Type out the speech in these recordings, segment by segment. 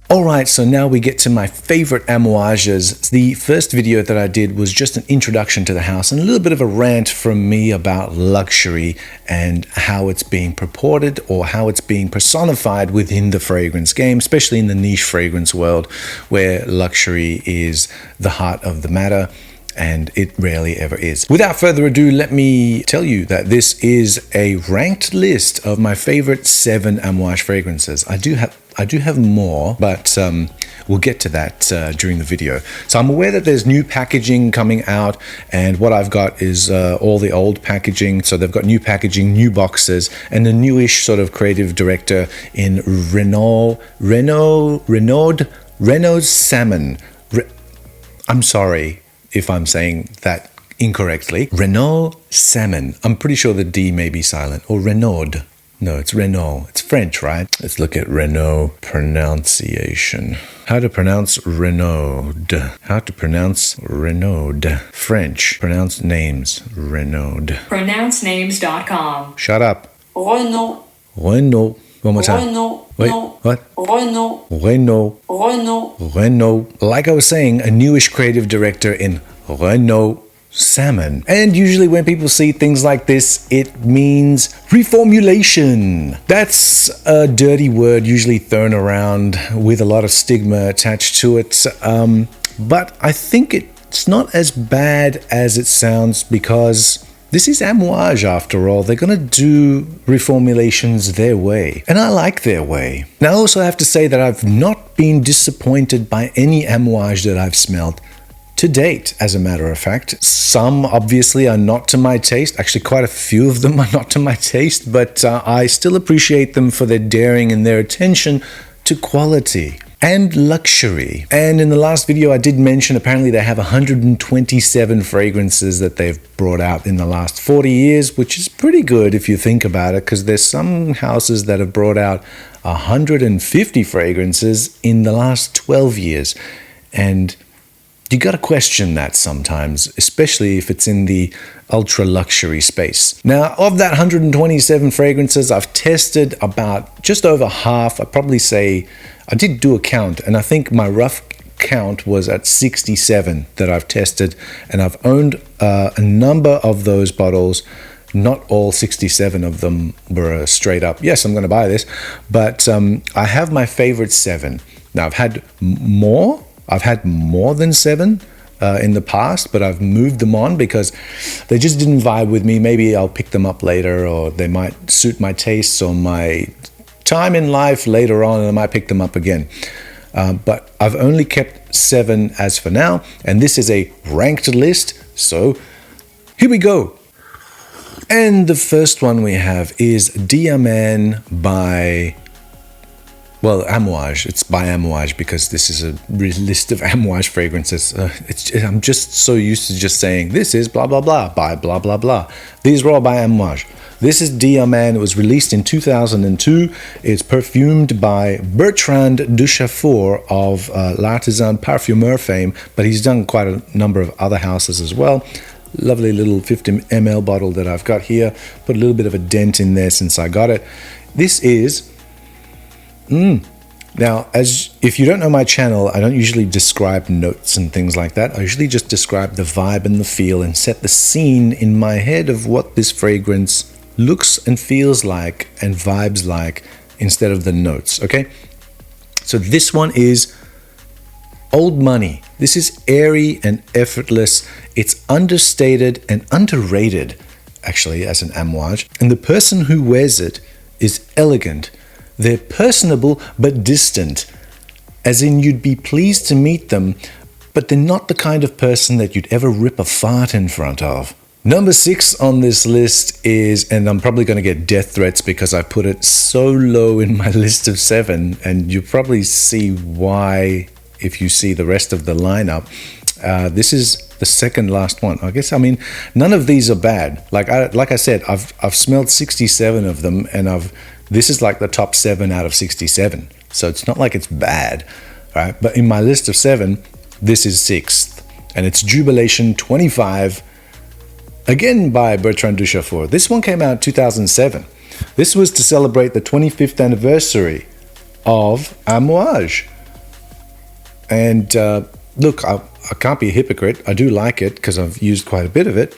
Alright, so now we get to my favorite Amouages. The first video that I did was just an introduction to the house and a little bit of a rant from me about luxury and how it's being purported or how it's being personified within the fragrance game, especially in the niche fragrance world where luxury is the heart of the matter. And it rarely ever is. Without further ado, let me tell you that this is a ranked list of my favorite 7 Amouage fragrances. I do have more, but we'll get to that during the video. So I'm aware that there's new packaging coming out, and what I've got is all the old packaging. So they've got new packaging, new boxes, and a newish sort of creative director in Renaud Salmon. I'm sorry if I'm saying that incorrectly. Renaud Salmon. I'm pretty sure the D may be silent. Or Renaud. No, it's Renaud. It's French, right? Let's look at Renaud pronunciation. How to pronounce Renaud. How to pronounce Renaud. French. Pronounce names. Renaud. Pronouncenames.com. Shut up. Renaud. Renaud. One more time. Renaud. Wait, No. what? Renaud. Renaud. Renaud. Renaud. Like I was saying, a newish creative director in Renaud Salmon. And usually when people see things like this, it means reformulation. That's a dirty word usually thrown around with a lot of stigma attached to it. But I think it's not as bad as it sounds, because this is Amouage after all. They're going to do reformulations their way. And I like their way. Now I also have to say that I've not been disappointed by any Amouage that I've smelled to date, as a matter of fact. Some obviously are not to my taste. Actually, quite a few of them are not to my taste, but I still appreciate them for their daring and their attention to quality and luxury. And in the last video I did mention apparently they have 127 fragrances that they've brought out in the last 40 years, which is pretty good if you think about it, because there's some houses that have brought out 150 fragrances in the last 12 years. And you got to question that sometimes, especially if it's in the ultra luxury space. Now, of that 127 fragrances, I've tested about just over half. I'd probably say, I did do a count, and I think my rough count was at 67 that I've tested, and I've owned a number of those bottles. Not all 67 of them were straight up, yes, I'm going to buy this, but I have my favorite 7. Now, I've had more than 7 in the past, but I've moved them on because they just didn't vibe with me. Maybe I'll pick them up later, or they might suit my tastes or my time in life later on, and I might pick them up again. But I've only kept 7 as for now, and this is a ranked list, so here we go. And the first one we have is Diamant by, well, Amouage. It's by Amouage because this is a list of Amouage fragrances. I'm just so used to just saying, this is blah, blah, blah, by blah, blah, blah. These were all by Amouage. This is Diamant. It was released in 2002. It's perfumed by Bertrand Duchaufour of L'Artisan Parfumeur fame, but he's done quite a number of other houses as well. Lovely little 50 ml bottle that I've got here. Put a little bit of a dent in there since I got it. This is... Now, if you don't know my channel, I don't usually describe notes and things like that. I usually just describe the vibe and the feel and set the scene in my head of what this fragrance looks and feels like and vibes like instead of the notes, okay? So this one is old money. This is airy and effortless. It's understated and underrated, actually, as an Amouage. And the person who wears it is elegant. They're personable but distant, as in you'd be pleased to meet them, but they're not the kind of person that you'd ever rip a fart in front of. Number 6 on this list is, and I'm probably going to get death threats because I put it so low in my list of 7, and you'll probably see why if you see the rest of the lineup. This is the second last one. I mean, none of these are bad. Like I said, I've smelled 67 of them, and this is like the top 7 out of 67. So it's not like it's bad, right? But in my list of 7, this is 6th, and it's Jubilation 25, again by Bertrand Duchaufour. This one came out in 2007. This was to celebrate the 25th anniversary of Amouage. And look, I can't be a hypocrite. I do like it because I've used quite a bit of it.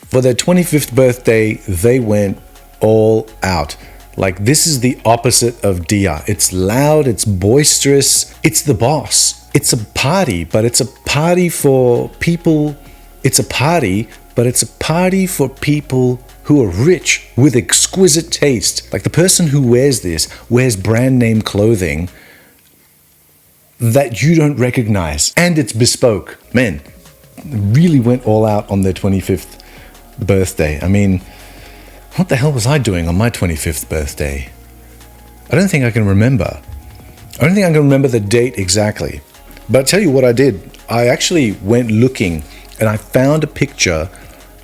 For their 25th birthday, they went all out. Like, this is the opposite of Dia. It's loud, it's boisterous, it's the boss. It's a party, but it's a party for people. It's a party, but it's a party for people who are rich with exquisite taste. Like, the person who wears this wears brand name clothing that you don't recognize, and it's bespoke. Man, really went all out on their 25th birthday. I mean, what the hell was I doing on my 25th birthday? I don't think I can remember. I don't think I can remember the date exactly. But I'll tell you what I did. I actually went looking, and I found a picture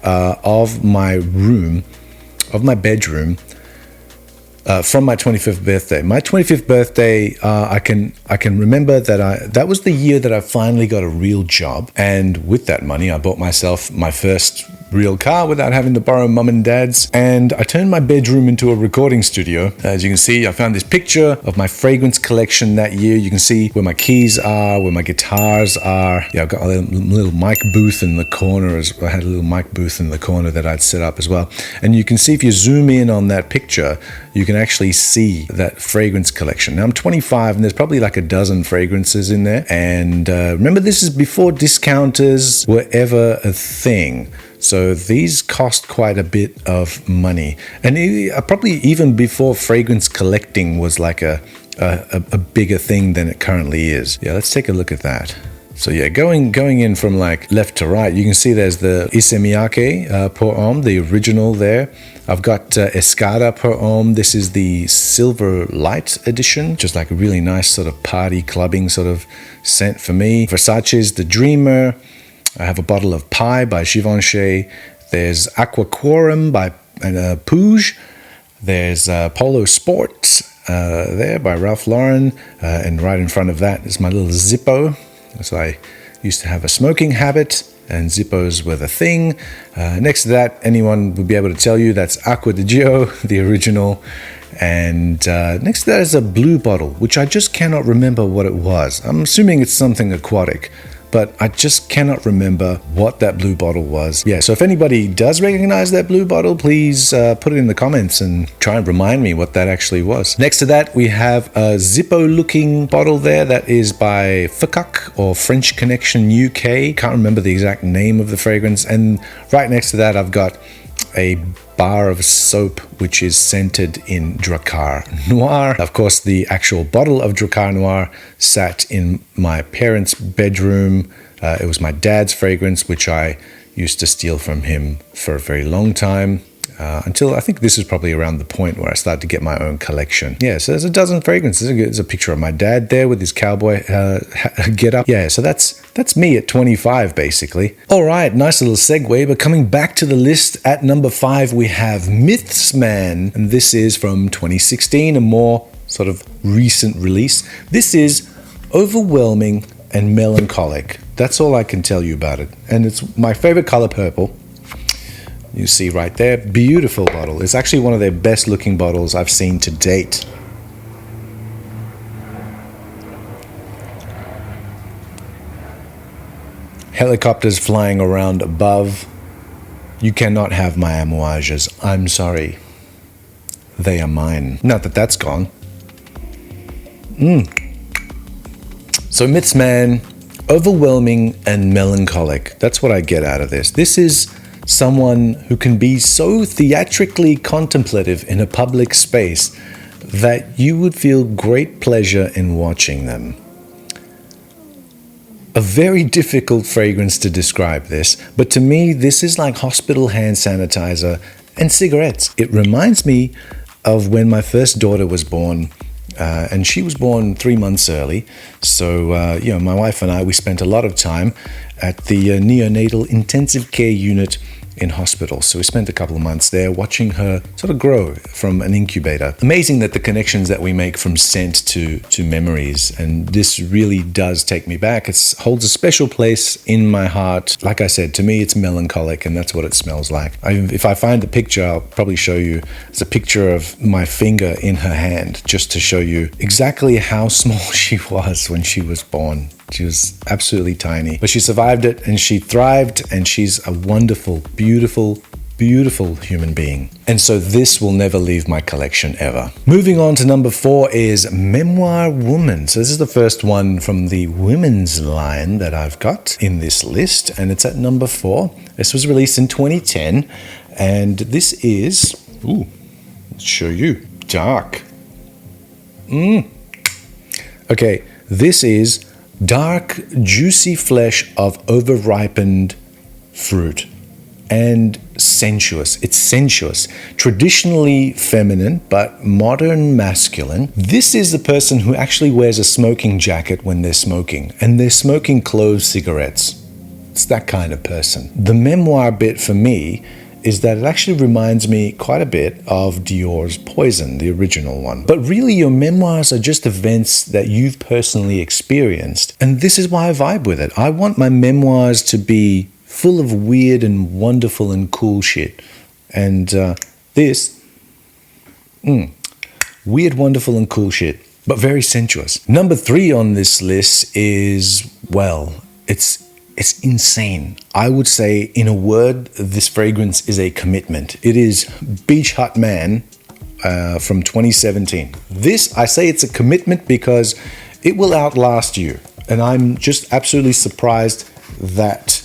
of my room, of my bedroom, from my 25th birthday. My 25th birthday, I can remember that was the year that I finally got a real job, and with that money, I bought myself my first real car without having to borrow mum and dad's, and I turned my bedroom into a recording studio. As you can see, I found this picture of my fragrance collection that year. You can see where my keys are, where my guitars are. Yeah, I've got a little mic booth in the corner. I had a little mic booth in the corner that I'd set up as well. And you can see, if you zoom in on that picture, you can actually see that fragrance collection. Now, I'm 25, and there's probably like a dozen fragrances in there. And remember, this is before discounters were ever a thing. So these cost quite a bit of money, and probably even before fragrance collecting was like a bigger thing than it currently is. Yeah, let's take a look at that. So yeah, going in from like left to right, you can see there's the Issey Miyake Pour Homme, the original there. I've got Escada Pour Homme. This is the Silver Light edition, just like a really nice sort of party clubbing sort of scent for me. Versace's The Dreamer. I have a bottle of Pie by Givenchy. There's Aquaquorum by Pouge. There's Polo Sport there by Ralph Lauren. And right in front of that is my little Zippo. So I used to have a smoking habit, and Zippos were the thing. Next to that, anyone would be able to tell you that's Acqua di Gio, the original. And next to that is a blue bottle, which I just cannot remember what it was. I'm assuming it's something aquatic, but I just cannot remember what that blue bottle was. Yeah, so if anybody does recognize that blue bottle, please put it in the comments and try and remind me what that actually was. Next to that, we have a Zippo-looking bottle there that is by Fukak, or French Connection UK. Can't remember the exact name of the fragrance. And right next to that, I've got a bar of soap which is scented in Drakkar Noir. Of course, the actual bottle of Drakkar Noir sat in my parents' bedroom. It was my dad's fragrance, which I used to steal from him for a very long time, until I think this is probably around the point where I started to get my own collection. Yeah, so there's a dozen fragrances. There's a picture of my dad there with his cowboy get up. Yeah, so that's me at 25, basically. All right, nice little segue, but coming back to the list, at number 5, we have Myths Man, and this is from 2016, a more sort of recent release. This is overwhelming and melancholic. That's all I can tell you about it. And it's my favorite color, purple. You see right there, beautiful bottle. It's actually one of their best looking bottles I've seen to date. Helicopters flying around above. You cannot have my Amouages. I'm sorry. They are mine. Not that that's gone. So Myths Man, overwhelming and melancholic. That's what I get out of this. This is someone who can be so theatrically contemplative in a public space that you would feel great pleasure in watching them. a very difficult fragrance to describe this, but to me, this is like hospital hand sanitizer and cigarettes. It reminds me of when my first daughter was born, and she was born 3 months early. So, my wife and I, we spent a lot of time at the neonatal intensive care unit in hospital. So we spent a couple of months there watching her sort of grow from an incubator. Amazing that the connections that we make from scent to memories. And this really does take me back. It holds a special place in my heart. Like I said, to me, it's melancholic, and that's what it smells like. If I find the picture, I'll probably show you. It's a picture of my finger in her hand, just to show you exactly how small she was when she was born. She was absolutely tiny, but she survived it and she thrived, and she's a wonderful, beautiful, beautiful human being. And so this will never leave my collection ever. Moving on to number 4 is Memoir Woman. So this is the first one from the women's line that I've got in this list, and it's at number 4. This was released in 2010, and this is, let's show you, dark. Okay, this is dark, juicy flesh of overripened fruit, and sensuous. It's sensuous. Traditionally feminine, but modern masculine. This is the person who actually wears a smoking jacket when they're smoking, and they're smoking clove cigarettes. It's that kind of person. The memoir bit for me is that it actually reminds me quite a bit of Dior's Poison, the original one. But really, your memoirs are just events that you've personally experienced. And this is why I vibe with it. I want my memoirs to be full of weird and wonderful and cool shit. And weird, wonderful, and cool shit, but very sensuous. Number 3 on this list is, well, it's insane. I would say, in a word, this fragrance is a commitment. It is Beach Hut Man from 2017. I say it's a commitment because it will outlast you. And I'm just absolutely surprised that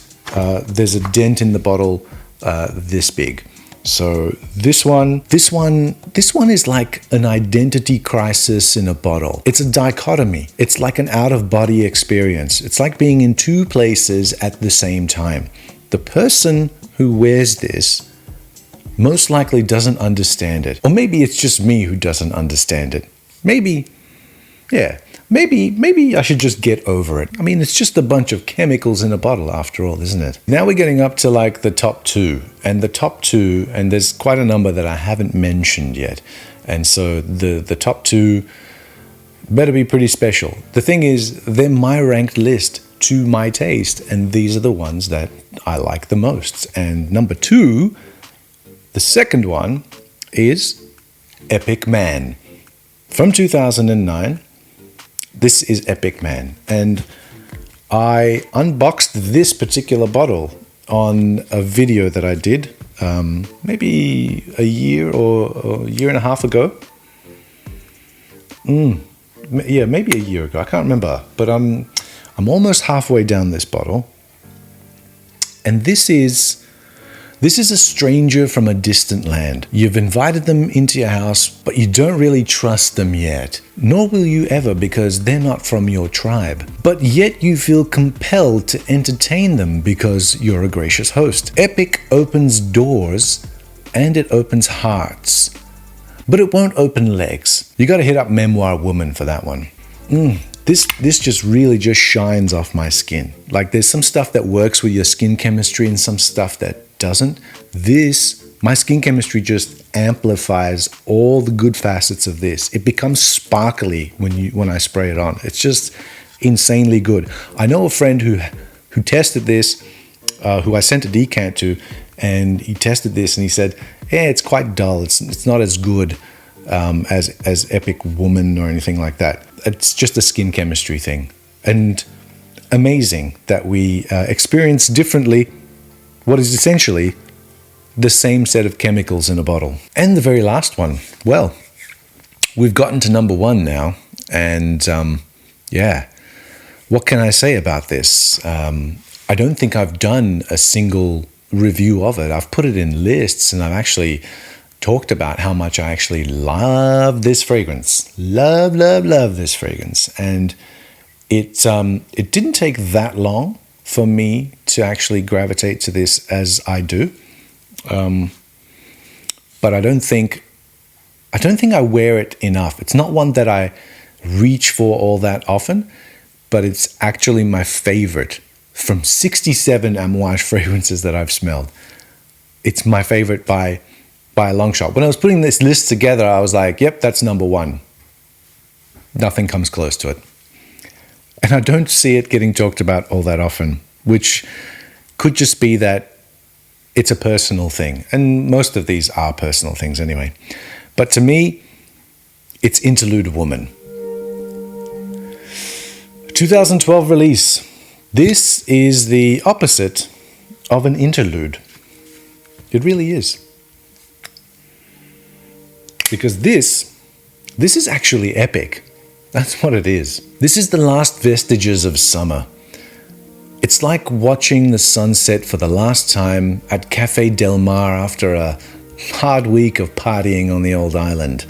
there's a dent in the bottle this big. So this one is like an identity crisis in a bottle. It's a dichotomy. It's like an out-of-body experience. It's like being in 2 places at the same time. The person who wears this most likely doesn't understand it. Or maybe it's just me who doesn't understand it. Maybe I should just get over it. I mean, it's just a bunch of chemicals in a bottle after all, isn't it? Now we're getting up to like the top 2. And the top 2, and there's quite a number that I haven't mentioned yet. And so the top 2 better be pretty special. The thing is, they're my ranked list to my taste. And these are the ones that I like the most. And number 2, the second one, is Epic Man. From 2009. This is Epic Man, and I unboxed this particular bottle on a video that I did maybe a year or a year and a half ago. Yeah, maybe a year ago. I can't remember, but I'm almost halfway down this bottle, and this is a stranger from a distant land. You've invited them into your house, but you don't really trust them yet. Nor will you ever, because they're not from your tribe. But yet you feel compelled to entertain them because you're a gracious host. Epic opens doors and it opens hearts, but it won't open legs. You got to hit up Memoir Woman for that one. This just really just shines off my skin. Like, there's some stuff that works with your skin chemistry and some stuff that doesn't. My skin chemistry just amplifies all the good facets of this. It becomes sparkly when I spray it on. It's just insanely good. I know a friend who tested this, who I sent a decant to, and he tested this and he said, "Yeah, it's quite dull. It's not as good as Epic Woman or anything like that. It's just a skin chemistry thing." And amazing that we experience differently what is essentially the same set of chemicals in a bottle. And the very last one, well, we've gotten to number 1 now, and what can I say about this? I don't think I've done a single review of it. I've put it in lists, and I've actually talked about how much I actually love this fragrance. Love this fragrance. And It didn't take that long for me to actually gravitate to this as I do. But I don't think I wear it enough. It's not one that I reach for all that often, but it's actually my favorite from 67 Amouage fragrances that I've smelled. It's my favorite by a long shot. When I was putting this list together, I was like, yep, that's number one. Nothing comes close to it. And I don't see it getting talked about all that often, which could just be that it's a personal thing. And most of these are personal things anyway. But to me, it's Interlude Woman. 2012 release. This is the opposite of an interlude. It really is. Because this is actually epic. That's what it is. This is the last vestiges of summer. It's like watching the sunset for the last time at Cafe Del Mar after a hard week of partying on the old island.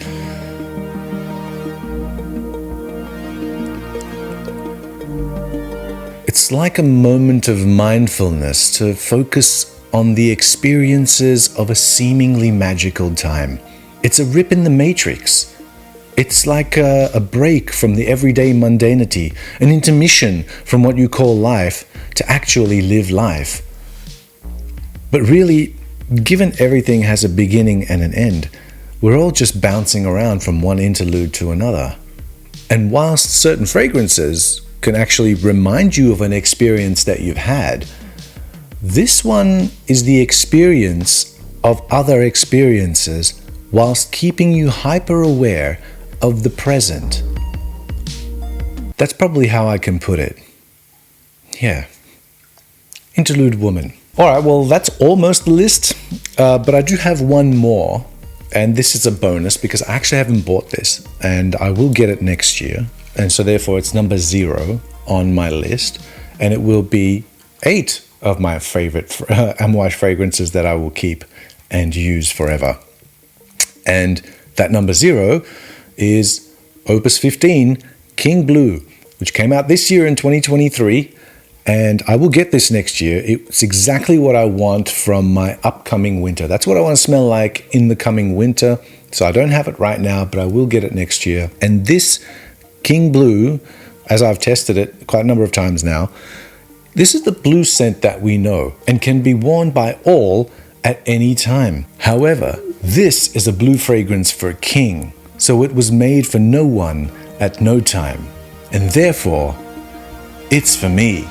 It's like a moment of mindfulness to focus on the experiences of a seemingly magical time. It's a rip in the matrix. It's like a break from the everyday mundanity, an intermission from what you call life to actually live life. But really, given everything has a beginning and an end, we're all just bouncing around from one interlude to another. And whilst certain fragrances can actually remind you of an experience that you've had, this one is the experience of other experiences whilst keeping you hyper aware of the present. That's probably how I can put it. Yeah. Interlude Woman. Alright, well that's almost the list, but I do have one more, and this is a bonus because I actually haven't bought this, and I will get it next year, and so therefore it's number 0 on my list, and it will be 8 of my favorite Amouage fragrances that I will keep and use forever. And that number 0 is Opus 15, King Blue, which came out this year in 2023, and I will get this next year. It's exactly what I want from my upcoming winter. That's what I want to smell like in the coming winter, so I don't have it right now, but I will get it next year. And this King Blue, as I've tested it quite a number of times now, this is the blue scent that we know and can be worn by all at any time. However, this is a blue fragrance for a king. So it was made for no one at no time, and therefore, it's for me.